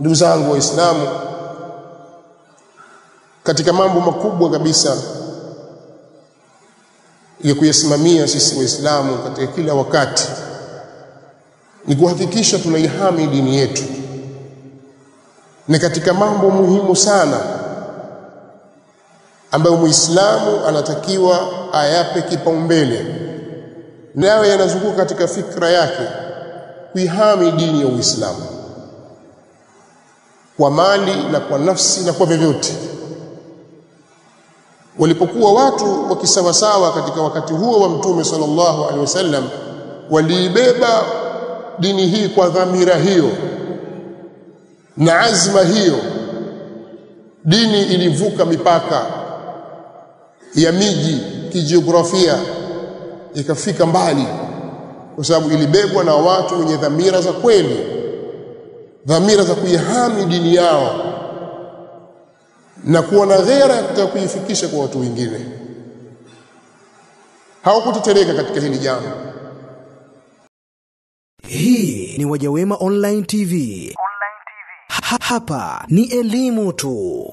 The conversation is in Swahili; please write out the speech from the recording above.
Ndugu zangu Waislamu, katika mambo makubwa kabisa ya kuyasimamia sisi Waislamu katika kila wakati ni kuhakikisha tunaihami dini yetu. Ni katika mambo muhimu sana ambayo Muislamu anatakiwa ayape kipaumbele, nayo yanazunguka katika fikra yake kuihami dini ya Uislamu kwa mali na kwa nafsi na kwa vyovyote. Walipokuwa watu wakisawasawa katika wakati huo wa Mtume sallallahu alaihi wasallam, waliibeba dini hii kwa dhamira hiyo na azma hiyo. Dini ilivuka mipaka ya miji kijiografia ikafika mbali, kwa sababu ilibebwa na watu wenye dhamira za kweli, dhamira za kuihami dini yao na kuwa na ghera ya kutaka kuifikisha kwa watu wengine. Hawakutetereka katika hili jambo. Hii ni Wajawema Online TV. Hapa ni elimu tu.